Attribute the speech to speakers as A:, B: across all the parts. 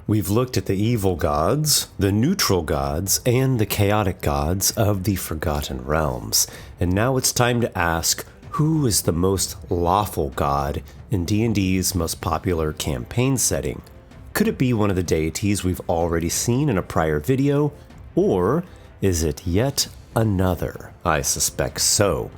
A: We've looked at the evil gods, the neutral gods, and the chaotic gods of the Forgotten Realms. And now it's time to ask, who is the most lawful god in D&D's most popular campaign setting? Could it be one of the deities we've already seen in a prior video, or is it yet another? I suspect so.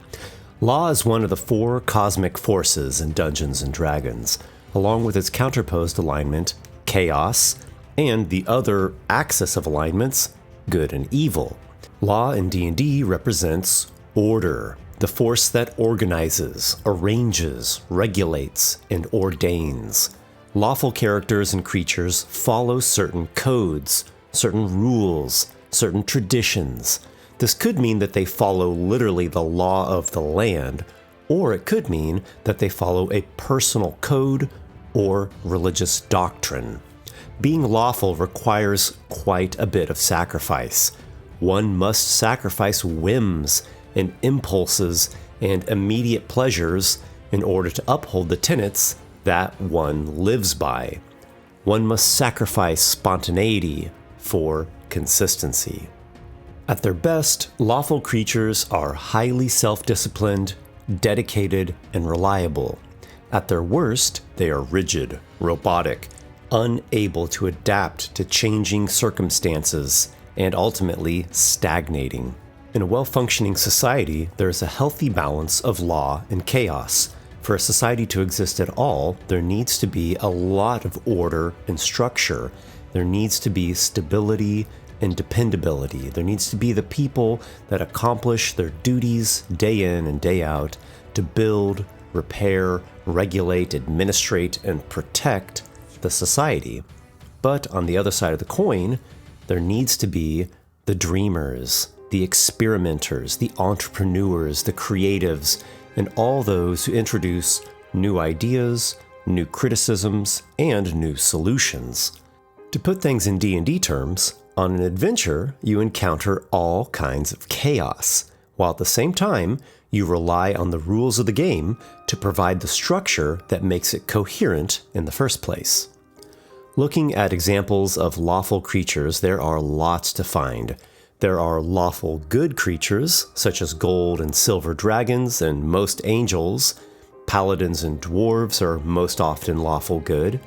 A: Law is one of the four cosmic forces in Dungeons & Dragons, along with its counterposed alignment, chaos, and the other axis of alignments, good and evil. Law in D&D represents order, the force that organizes, arranges, regulates, and ordains. Lawful characters and creatures follow certain codes, certain rules, certain traditions. This could mean that they follow literally the law of the land, or it could mean that they follow a personal code or religious doctrine. Being lawful requires quite a bit of sacrifice. One must sacrifice whims and impulses and immediate pleasures in order to uphold the tenets that one lives by. One must sacrifice spontaneity for consistency. At their best, lawful creatures are highly self-disciplined, dedicated, and reliable. At their worst, they are rigid, robotic, unable to adapt to changing circumstances, and ultimately stagnating. In a well-functioning society, there is a healthy balance of law and chaos. For a society to exist at all, there needs to be a lot of order and structure. There needs to be stability and dependability. There needs to be the people that accomplish their duties day in and day out to build, repair, regulate, administrate, and protect the society. But on the other side of the coin, there needs to be the dreamers, the experimenters, the entrepreneurs, the creatives, and all those who introduce new ideas, new criticisms, and new solutions. To put things in D&D terms, on an adventure, you encounter all kinds of chaos, while at the same time, you rely on the rules of the game to provide the structure that makes it coherent in the first place. Looking at examples of lawful creatures, there are lots to find. There are lawful good creatures, such as gold and silver dragons and most angels. Paladins and dwarves are most often lawful good.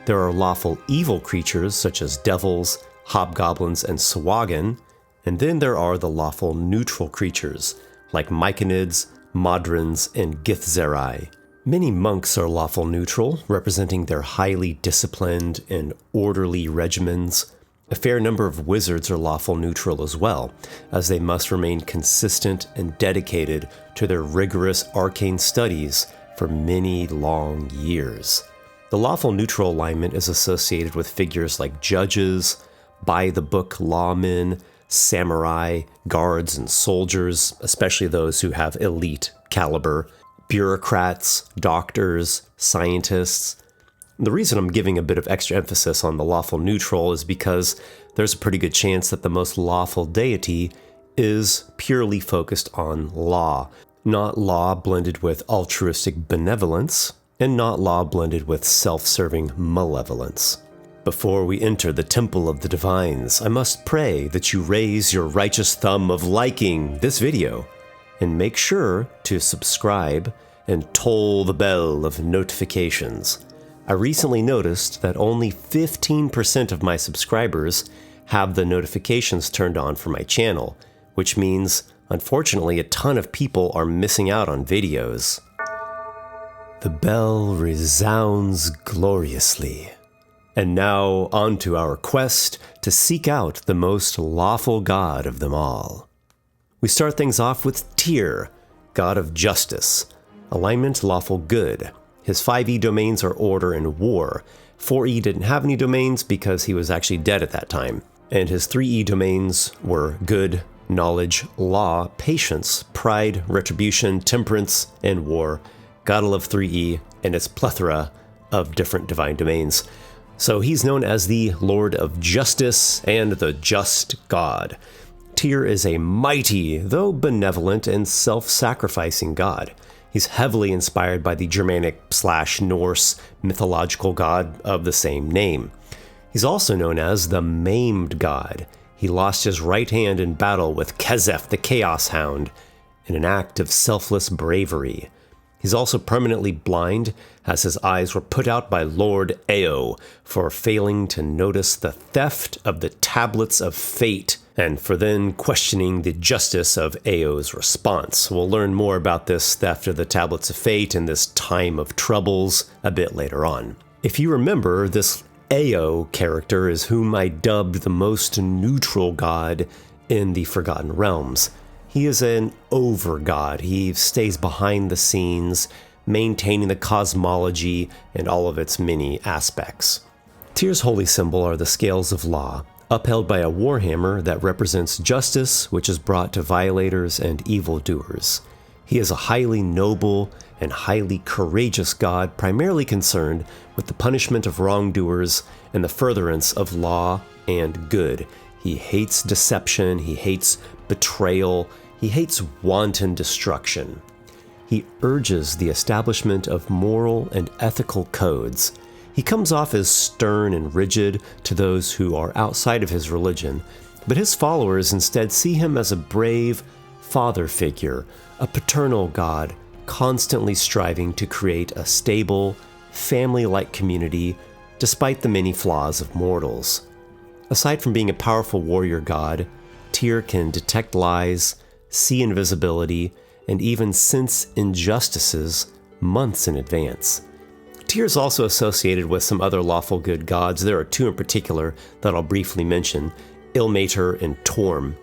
A: There are lawful evil creatures, such as devils, hobgoblins, and swagan. And then there are the lawful neutral creatures, like myconids, modrons, and githzerai. Many monks are lawful neutral, representing their highly disciplined and orderly regimens. A fair number of wizards are lawful neutral as well, as they must remain consistent and dedicated to their rigorous arcane studies for many long years. The lawful neutral alignment is associated with figures like judges, by-the-book lawmen, samurai, guards, and soldiers, especially those who have elite caliber, bureaucrats, doctors, scientists. The reason I'm giving a bit of extra emphasis on the lawful neutral is because there's a pretty good chance that the most lawful deity is purely focused on law, not law blended with altruistic benevolence, and not law blended with self-serving malevolence. Before we enter the Temple of the Divines, I must pray that you raise your righteous thumb of liking this video, and make sure to subscribe and toll the bell of notifications. I recently noticed that only 15% of my subscribers have the notifications turned on for my channel, which means, unfortunately, a ton of people are missing out on videos. The bell resounds gloriously. And now, on to our quest to seek out the most lawful god of them all. We start things off with Tyr, god of justice. Alignment lawful good. His 5e domains are order and war. 4e didn't have any domains because he was actually dead at that time. And his 3e domains were good, knowledge, law, patience, pride, retribution, temperance, and war. Gotta love 3e and its plethora of different divine domains. So he's known as the Lord of Justice and the Just God. Tyr is a mighty, though benevolent and self-sacrificing god. He's heavily inspired by the Germanic/Norse mythological god of the same name. He's also known as the Maimed God. He lost his right hand in battle with Kezef the Chaos Hound in an act of selfless bravery. He's also permanently blind, as his eyes were put out by Lord Ao for failing to notice the theft of the Tablets of Fate, and for then questioning the justice of Ao's response. We'll learn more about this theft of the Tablets of Fate and this time of troubles a bit later on. If you remember, this Ao character is whom I dubbed the most neutral god in the Forgotten Realms. He is an over-god. He stays behind the scenes, maintaining the cosmology and all of its many aspects. Tyr's holy symbol are the scales of law, upheld by a warhammer that represents justice, which is brought to violators and evildoers. He is a highly noble and highly courageous god, primarily concerned with the punishment of wrongdoers and the furtherance of law and good. He hates deception, he hates betrayal, he hates wanton destruction. He urges the establishment of moral and ethical codes. He comes off as stern and rigid to those who are outside of his religion, but his followers instead see him as a brave father figure, a paternal god, constantly striving to create a stable, family-like community despite the many flaws of mortals. Aside from being a powerful warrior god, Tyr can detect lies, see invisibility, and even sense injustices months in advance. Tyr is also associated with some other lawful good gods. There are two in particular that I'll briefly mention, Ilmater and Torm.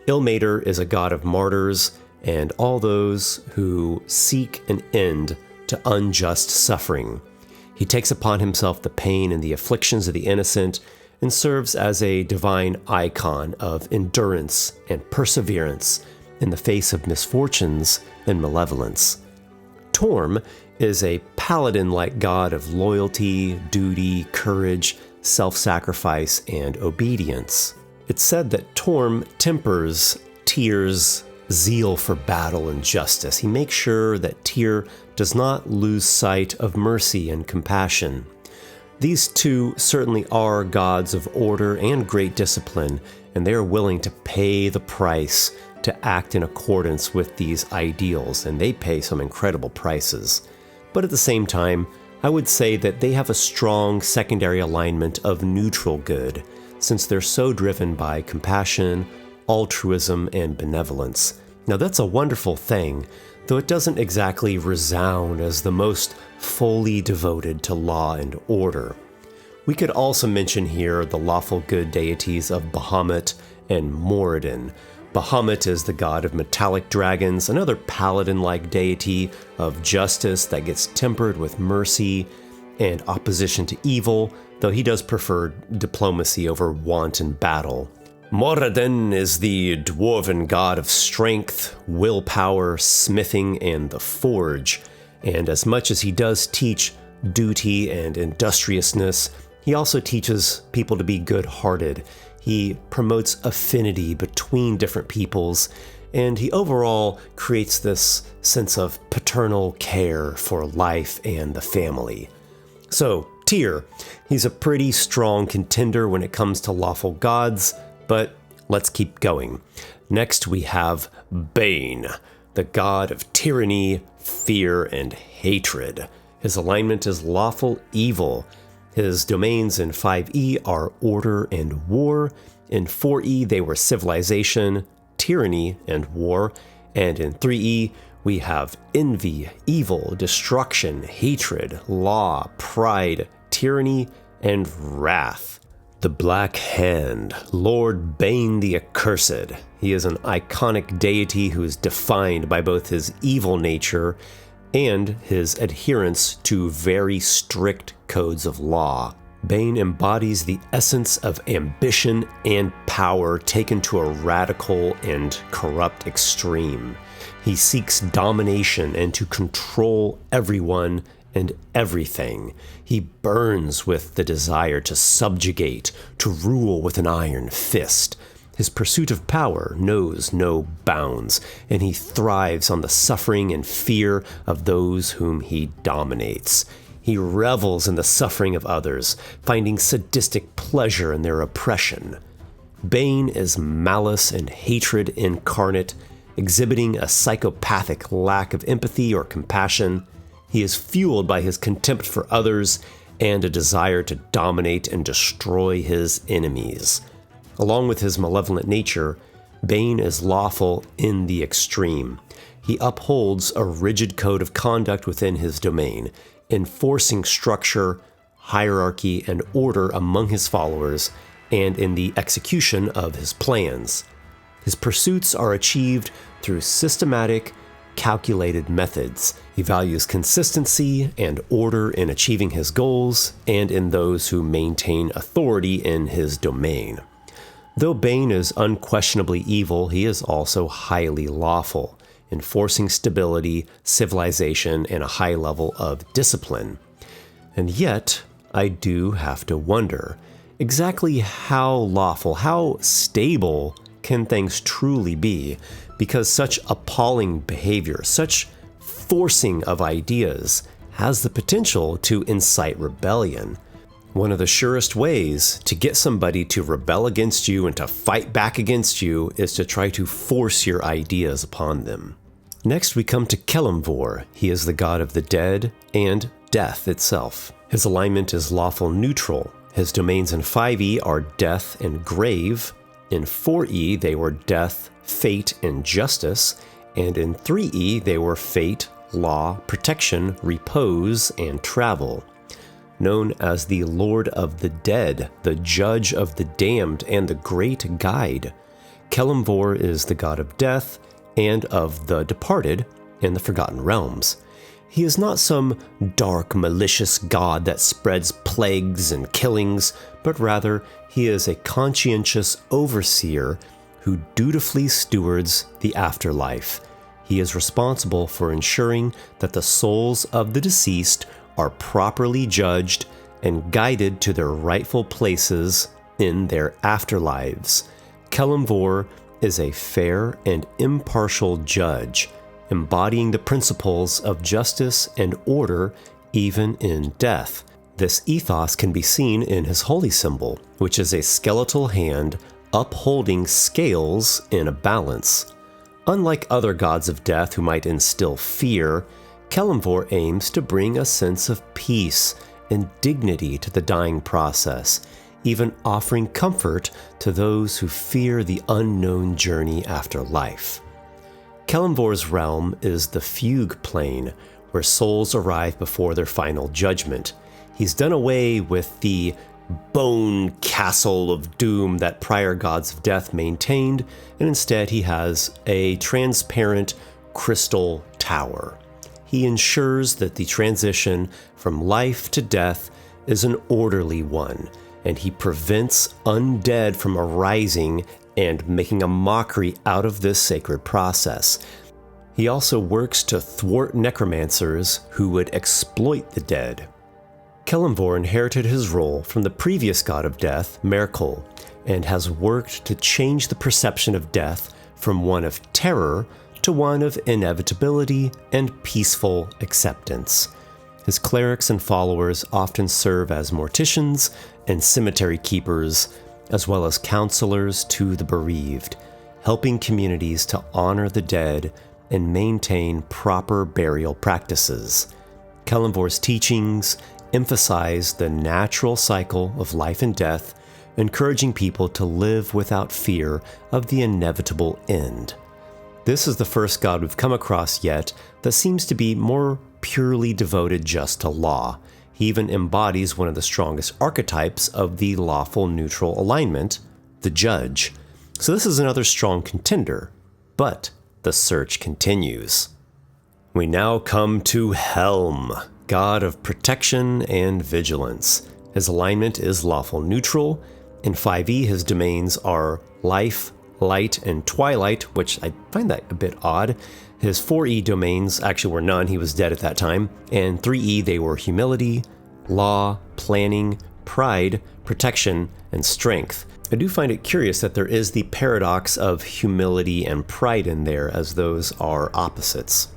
A: Ilmater is a god of martyrs and all those who seek an end to unjust suffering. He takes upon himself the pain and the afflictions of the innocent and serves as a divine icon of endurance and perseverance in the face of misfortunes and malevolence. Torm is a paladin-like god of loyalty, duty, courage, self-sacrifice, and obedience. It's said that Torm tempers Tyr's zeal for battle and justice. He makes sure that Tyr does not lose sight of mercy and compassion. These two certainly are gods of order and great discipline, and they are willing to pay the price to act in accordance with these ideals, and they pay some incredible prices. But at the same time, I would say that they have a strong secondary alignment of neutral good, since they're so driven by compassion, altruism, and benevolence. Now that's a wonderful thing, though it doesn't exactly resound as the most fully devoted to law and order. We could also mention here the lawful good deities of Bahamut and Moradin. Bahamut is the god of metallic dragons, another paladin-like deity of justice that gets tempered with mercy and opposition to evil, though he does prefer diplomacy over wanton battle. Moradin is the dwarven god of strength, willpower, smithing, and the forge, and as much as he does teach duty and industriousness, he also teaches people to be good-hearted. He promotes affinity between different peoples, and he overall creates this sense of paternal care for life and the family. So, Tyr, he's a pretty strong contender when it comes to lawful gods, but let's keep going. Next we have Bane, the god of tyranny, fear, and hatred. His alignment is lawful evil. His domains in 5e are order and war. In 4e, they were civilization, tyranny, and war. And in 3e, we have envy, evil, destruction, hatred, law, pride, tyranny, and wrath. The Black Hand, Lord Bane the Accursed. He is an iconic deity who is defined by both his evil nature and his adherence to very strict codes of law. Bane embodies the essence of ambition and power taken to a radical and corrupt extreme. He seeks domination and to control everyone and everything. He burns with the desire to subjugate, to rule with an iron fist. His pursuit of power knows no bounds, and he thrives on the suffering and fear of those whom he dominates. He revels in the suffering of others, finding sadistic pleasure in their oppression. Bane is malice and hatred incarnate, exhibiting a psychopathic lack of empathy or compassion. He is fueled by his contempt for others and a desire to dominate and destroy his enemies. Along with his malevolent nature, Bane is lawful in the extreme. He upholds a rigid code of conduct within his domain, enforcing structure, hierarchy, and order among his followers and in the execution of his plans. His pursuits are achieved through systematic, calculated methods. He values consistency and order in achieving his goals and in those who maintain authority in his domain. Though Bane is unquestionably evil, he is also highly lawful, enforcing stability, civilization, and a high level of discipline. And yet, I do have to wonder, exactly how lawful, how stable can things truly be? Because such appalling behavior, such forcing of ideas, has the potential to incite rebellion. One of the surest ways to get somebody to rebel against you and to fight back against you is to try to force your ideas upon them. Next, we come to Kelemvor. He is the god of the dead and death itself. His alignment is lawful neutral. His domains in 5e are death and grave. In 4e, they were death, fate, and justice. And in 3e, they were fate, law, protection, repose, and travel. Known as the Lord of the Dead, the Judge of the Damned, and the Great Guide, Kelemvor is the god of death and of the departed in the Forgotten Realms. He is not some dark, malicious god that spreads plagues and killings, but rather he is a conscientious overseer who dutifully stewards the afterlife. He is responsible for ensuring that the souls of the deceased are properly judged and guided to their rightful places in their afterlives. Kelemvor is a fair and impartial judge, embodying the principles of justice and order even in death. This ethos can be seen in his holy symbol, which is a skeletal hand upholding scales in a balance. Unlike other gods of death who might instill fear, Kelemvor aims to bring a sense of peace and dignity to the dying process, even offering comfort to those who fear the unknown journey after life. Kelemvor's realm is the fugue plane, where souls arrive before their final judgment. He's done away with the bone castle of doom that prior gods of death maintained, and instead he has a transparent crystal tower. He ensures that the transition from life to death is an orderly one, and he prevents undead from arising and making a mockery out of this sacred process. He also works to thwart necromancers who would exploit the dead. Kelemvor inherited his role from the previous god of death, Merkul, and has worked to change the perception of death from one of terror to one of inevitability and peaceful acceptance. His clerics and followers often serve as morticians and cemetery keepers, as well as counselors to the bereaved, helping communities to honor the dead and maintain proper burial practices. Kelemvor's teachings emphasize the natural cycle of life and death, encouraging people to live without fear of the inevitable end. This is the first god we've come across yet that seems to be more purely devoted just to law. He even embodies one of the strongest archetypes of the lawful neutral alignment, the judge. So this is another strong contender, but the search continues. We now come to Helm, god of protection and vigilance. His alignment is lawful neutral. In 5e, his domains are life, light, and twilight, which I find that a bit odd. His 4e domains actually were none, he was dead at that time. And 3e, they were humility, law, planning, pride, protection, and strength. I do find it curious that there is the paradox of humility and pride in there, as those are opposites.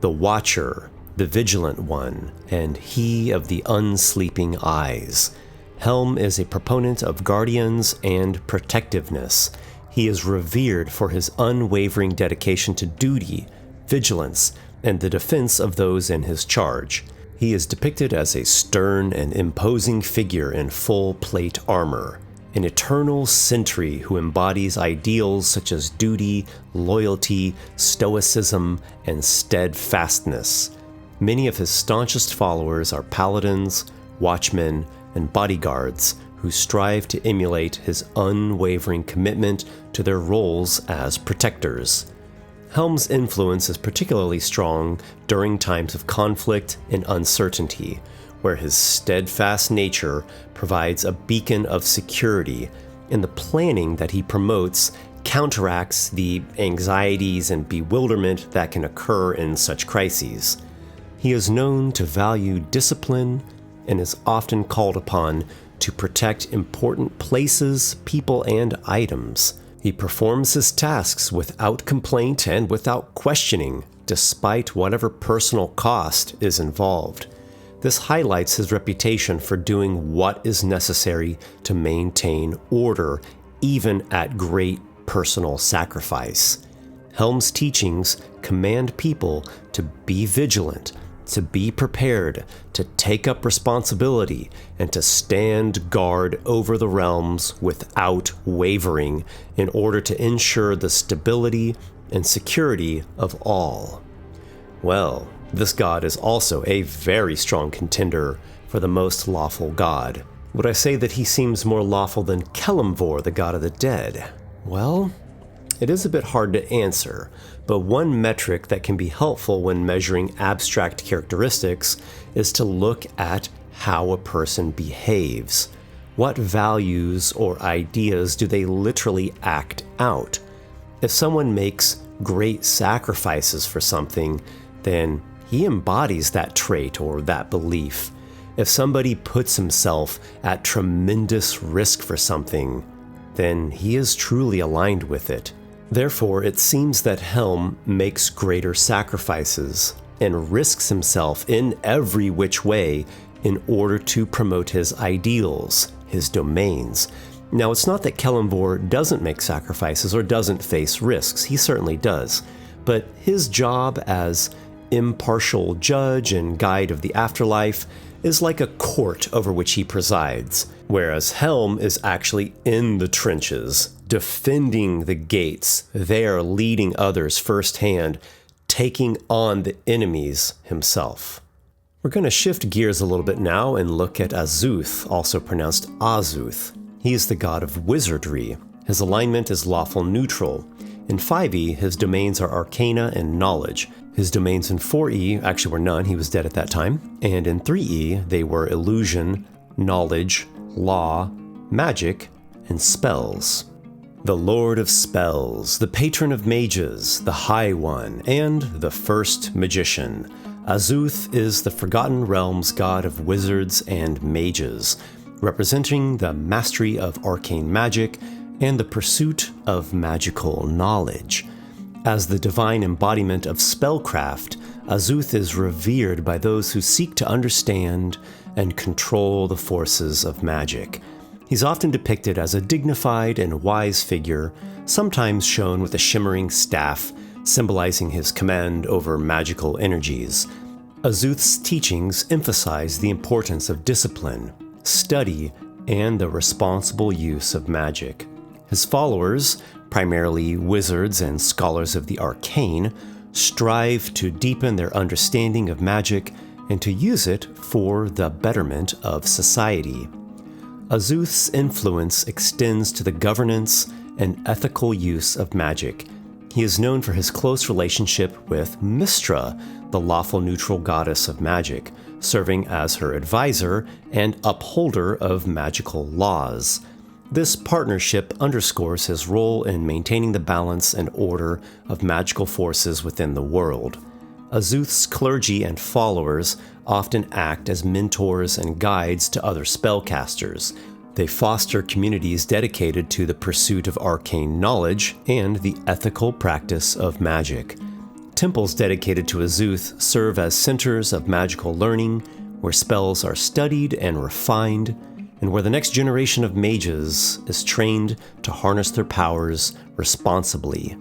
A: The Watcher, the Vigilant One, and He of the Unsleeping Eyes. Helm is a proponent of guardians and protectiveness. He is revered for his unwavering dedication to duty, vigilance, and the defense of those in his charge. He is depicted as a stern and imposing figure in full plate armor, an eternal sentry who embodies ideals such as duty, loyalty, stoicism, and steadfastness. Many of his staunchest followers are paladins, watchmen, and bodyguards who strive to emulate his unwavering commitment to their roles as protectors. Helm's influence is particularly strong during times of conflict and uncertainty, where his steadfast nature provides a beacon of security, and the planning that he promotes counteracts the anxieties and bewilderment that can occur in such crises. He is known to value discipline and is often called upon to protect important places, people, and items. He performs his tasks without complaint and without questioning, despite whatever personal cost is involved. This highlights his reputation for doing what is necessary to maintain order, even at great personal sacrifice. Helm's teachings command people to be vigilant, to be prepared, to take up responsibility, and to stand guard over the realms without wavering in order to ensure the stability and security of all. Well, this god is also a very strong contender for the most lawful god. Would I say that he seems more lawful than Kelemvor, the god of the dead? Well, it is a bit hard to answer, but one metric that can be helpful when measuring abstract characteristics is to look at how a person behaves. What values or ideas do they literally act out? If someone makes great sacrifices for something, then he embodies that trait or that belief. If somebody puts himself at tremendous risk for something, then he is truly aligned with it. Therefore, it seems that Helm makes greater sacrifices and risks himself in every which way in order to promote his ideals, his domains. Now, it's not that Kelemvor doesn't make sacrifices or doesn't face risks. He certainly does. But his job as impartial judge and guide of the afterlife is like a court over which he presides, whereas Helm is actually in the trenches, defending the gates, there leading others firsthand, taking on the enemies himself. We're going to shift gears a little bit now and look at Azuth, also pronounced Azuth. He is the god of wizardry. His alignment is lawful neutral. In 5e, his domains are arcana and knowledge. His domains in 4e actually were none, he was dead at that time. And in 3e, they were illusion, knowledge, law, magic, and spells. The Lord of Spells, the Patron of Mages, the High One, and the First Magician. Azuth is the Forgotten Realms god of wizards and mages, representing the mastery of arcane magic and the pursuit of magical knowledge. As the divine embodiment of spellcraft, Azuth is revered by those who seek to understand and control the forces of magic. He's often depicted as a dignified and wise figure, sometimes shown with a shimmering staff, symbolizing his command over magical energies. Azuth's teachings emphasize the importance of discipline, study, and the responsible use of magic. His followers, primarily wizards and scholars of the arcane, strive to deepen their understanding of magic and to use it for the betterment of society. Azuth's influence extends to the governance and ethical use of magic. He is known for his close relationship with Mystra, the lawful neutral goddess of magic, serving as her advisor and upholder of magical laws. This partnership underscores his role in maintaining the balance and order of magical forces within the world. Azuth's clergy and followers often act as mentors and guides to other spellcasters. They foster communities dedicated to the pursuit of arcane knowledge and the ethical practice of magic. Temples dedicated to Azuth serve as centers of magical learning, where spells are studied and refined, and where the next generation of mages is trained to harness their powers responsibly.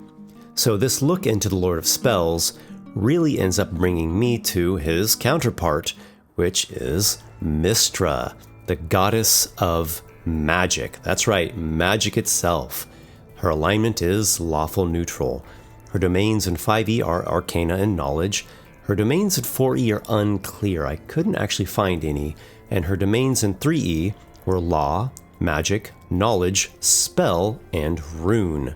A: So this look into the Lord of Spells really ends up bringing me to his counterpart, which is Mystra, the goddess of magic. That's right, magic itself. Her alignment is lawful neutral. Her domains in 5e are arcana and knowledge. Her domains in 4e are unclear. I couldn't actually find any. And her domains in 3e were law, magic, knowledge, spell, and rune.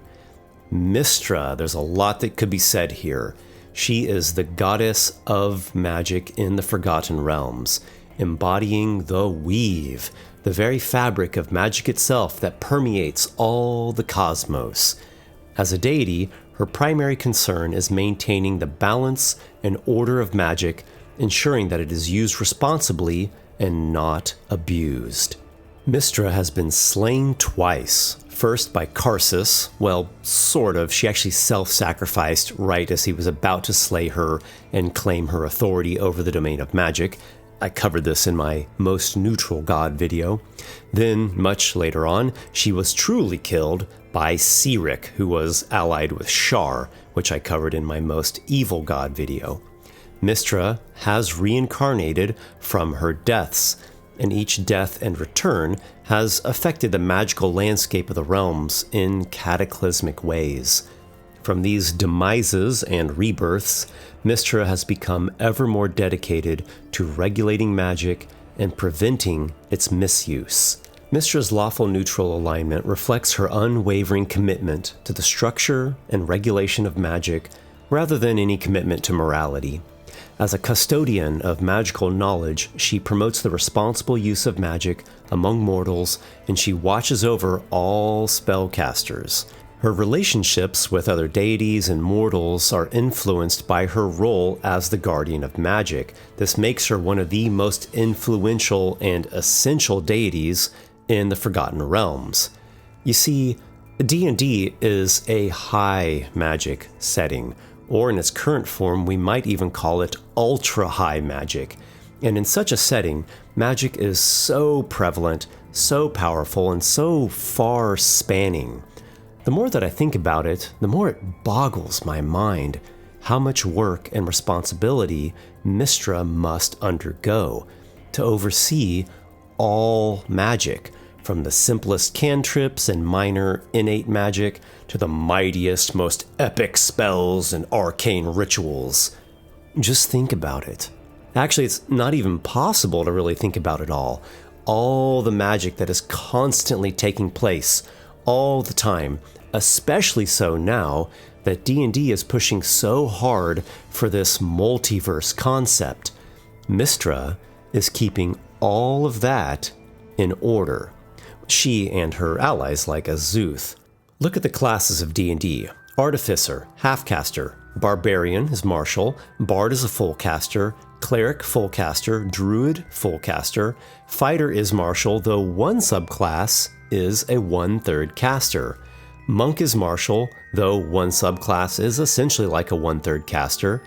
A: Mystra, there's a lot that could be said here. She is the goddess of magic in the Forgotten Realms, embodying the weave, the very fabric of magic itself that permeates all the cosmos. As a deity, her primary concern is maintaining the balance and order of magic, ensuring that it is used responsibly and not abused. Mystra has been slain twice. First by Karsus, well, sort of. She actually self-sacrificed right as he was about to slay her and claim her authority over the domain of magic. I covered this in my Most Neutral God video. Then, much later on, she was truly killed by Sirik, who was allied with Shar, which I covered in my Most Evil God video. Mystra has reincarnated from her deaths, and each death and return has affected the magical landscape of the realms in cataclysmic ways. From these demises and rebirths, Mystra has become ever more dedicated to regulating magic and preventing its misuse. Mystra's lawful neutral alignment reflects her unwavering commitment to the structure and regulation of magic rather than any commitment to morality. As a custodian of magical knowledge, she promotes the responsible use of magic among mortals, and she watches over all spellcasters. Her relationships with other deities and mortals are influenced by her role as the guardian of magic. This makes her one of the most influential and essential deities in the Forgotten Realms. You see, D&D is a high magic setting, or in its current form, we might even call it Ultrahigh Magic. And in such a setting, magic is so prevalent, so powerful, and so far-spanning. The more that I think about it, the more it boggles my mind how much work and responsibility Mystra must undergo to oversee all magic, from the simplest cantrips and minor innate magic to the mightiest, most epic spells and arcane rituals. Just think about it. Actually, it's not even possible to really think about it all. All the magic that is constantly taking place, all the time, especially so now that D&D is pushing so hard for this multiverse concept. Mystra is keeping all of that in order. She and her allies like Azuth. Look at the classes of D&D. Artificer, Half-Caster. Barbarian is Martial. Bard is a full caster. Cleric, full caster. Druid, full caster. Fighter is Martial, though one subclass is a 1/3 caster. Monk is Martial, though one subclass is essentially like a 1/3 caster.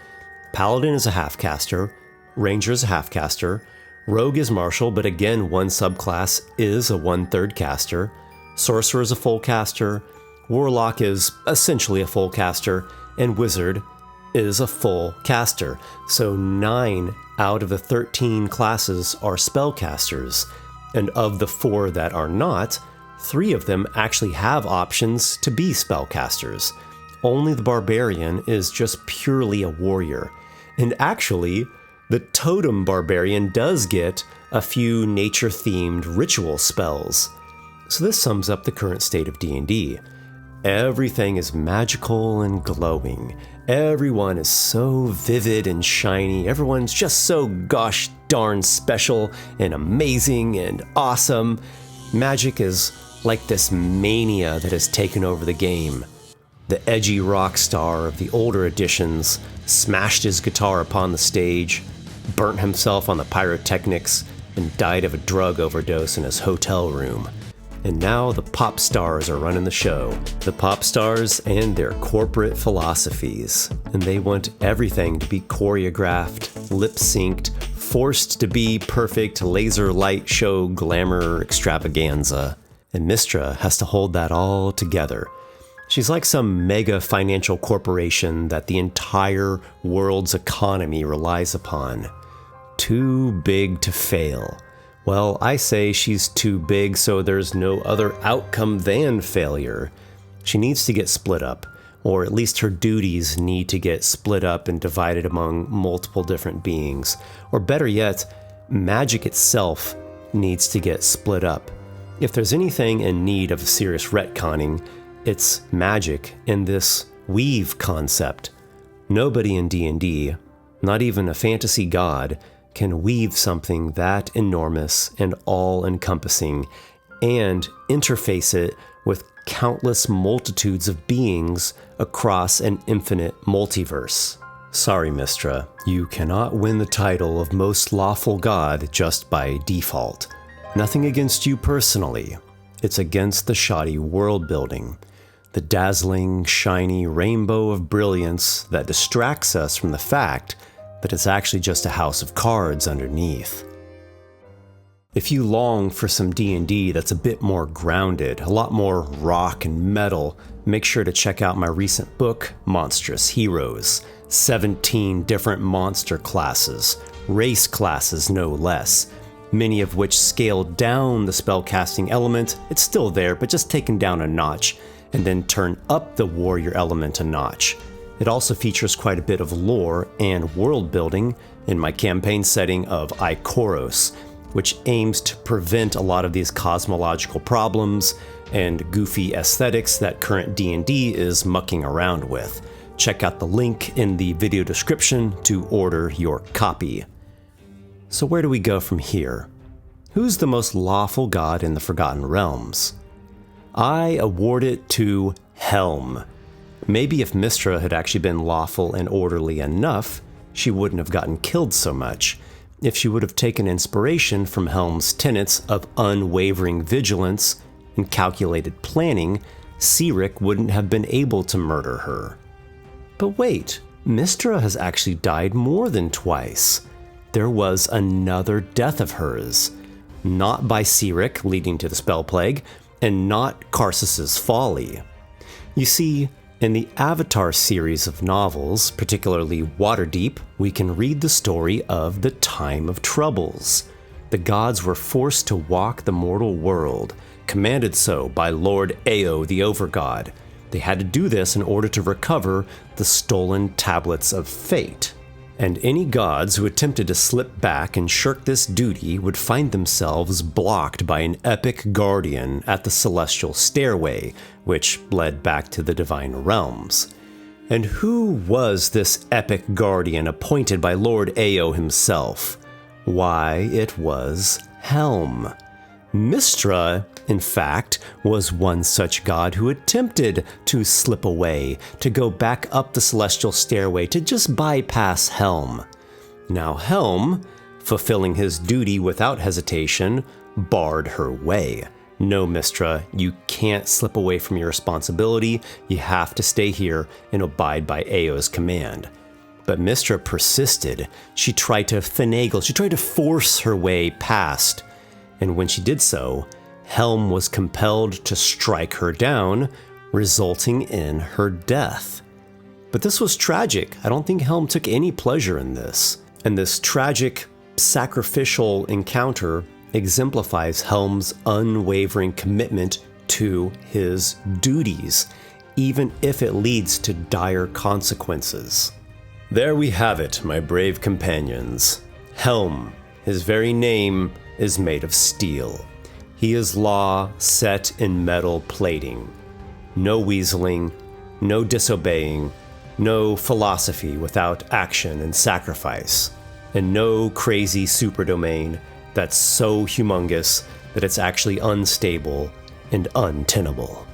A: Paladin is a half-caster. Ranger is a half-caster. Rogue is Martial, but again, one subclass is a 1/3 caster. Sorcerer is a full caster. Warlock is essentially a full caster. And Wizard is a full caster. So 9 out of the 13 classes are spellcasters. And of the 4 that are not, 3 of them actually have options to be spellcasters. Only the Barbarian is just purely a warrior. And actually, the Totem Barbarian does get a few nature-themed ritual spells. So this sums up the current state of D&D. Everything is magical and glowing. Everyone is so vivid and shiny. Everyone's just so gosh darn special and amazing and awesome. Magic is like this mania that has taken over the game. The edgy rock star of the older editions smashed his guitar upon the stage, burnt himself on the pyrotechnics, and died of a drug overdose in his hotel room. And now the pop stars are running the show. The pop stars and their corporate philosophies. And they want everything to be choreographed, lip-synced, forced to be perfect laser light show glamour extravaganza. And Mystra has to hold that all together. She's like some mega financial corporation that the entire world's economy relies upon. Too big to fail. Well, I say she's too big so there's no other outcome than failure. She needs to get split up, or at least her duties need to get split up and divided among multiple different beings. Or better yet, magic itself needs to get split up. If there's anything in need of serious retconning, it's magic in this weave concept. Nobody in D&D, not even a fantasy god, can weave something that enormous and all-encompassing and interface it with countless multitudes of beings across an infinite multiverse. Sorry, Mystra, you cannot win the title of most lawful god just by default. Nothing against you personally. It's against the shoddy world building, the dazzling, shiny rainbow of brilliance that distracts us from the fact that it's actually just a house of cards underneath. If you long for some D&D that's a bit more grounded, a lot more rock and metal, make sure to check out my recent book, Monstrous Heroes. 17 different monster classes, race classes no less, many of which scaled down the spellcasting element. It's still there, but just taken down a notch, and then turn up the warrior element a notch. It also features quite a bit of lore and world building in my campaign setting of Ikoros, which aims to prevent a lot of these cosmological problems and goofy aesthetics that current D&D is mucking around with. Check out the link in the video description to order your copy. So where do we go from here? Who's the most lawful god in the Forgotten Realms? I award it to Helm. Maybe if Mystra had actually been lawful and orderly enough, she wouldn't have gotten killed so much. If she would have taken inspiration from Helm's tenets of unwavering vigilance and calculated planning, Cyric wouldn't have been able to murder her. But wait, Mystra has actually died more than twice. There was another death of hers. Not by Cyric, leading to the spell plague, and not Karsus's folly. You see, in the Avatar series of novels, particularly Waterdeep, we can read the story of the Time of Troubles. The gods were forced to walk the mortal world, commanded so by Lord Ao the Overgod. They had to do this in order to recover the stolen tablets of fate. And any gods who attempted to slip back and shirk this duty would find themselves blocked by an epic guardian at the celestial stairway, which led back to the divine realms. And who was this epic guardian appointed by Lord Ao himself? Why, it was Helm. Mystra, in fact, was one such god who attempted to slip away, to go back up the celestial stairway, to just bypass Helm. Now Helm, fulfilling his duty without hesitation, barred her way. No, Mystra, you can't slip away from your responsibility. You have to stay here and abide by Ao's command. But Mystra persisted. She tried to finagle, she tried to force her way past. And when she did so, Helm was compelled to strike her down, resulting in her death. But this was tragic. I don't think Helm took any pleasure in this. And this tragic, sacrificial encounter exemplifies Helm's unwavering commitment to his duties, even if it leads to dire consequences. There we have it, my brave companions. Helm, his very name, is made of steel. He is law set in metal plating. No weaseling, no disobeying, no philosophy without action and sacrifice, and no crazy superdomain that's so humongous that it's actually unstable and untenable.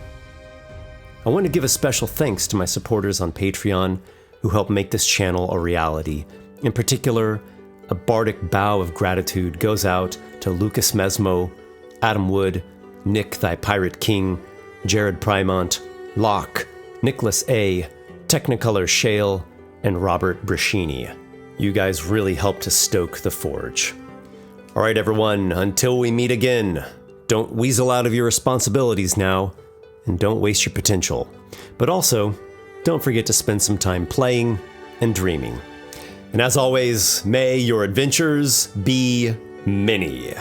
A: I want to give a special thanks to my supporters on Patreon who help make this channel a reality. In particular, a bardic bow of gratitude goes out to Lucas Mesmo, Adam Wood, Nick Thy Pirate King, Jared Primont, Locke, Nicholas A., Technicolor Shale, and Robert Brashini. You guys really helped to stoke the forge. All right, everyone, until we meet again, don't weasel out of your responsibilities now, and don't waste your potential. But also, don't forget to spend some time playing and dreaming. And as always, may your adventures be many.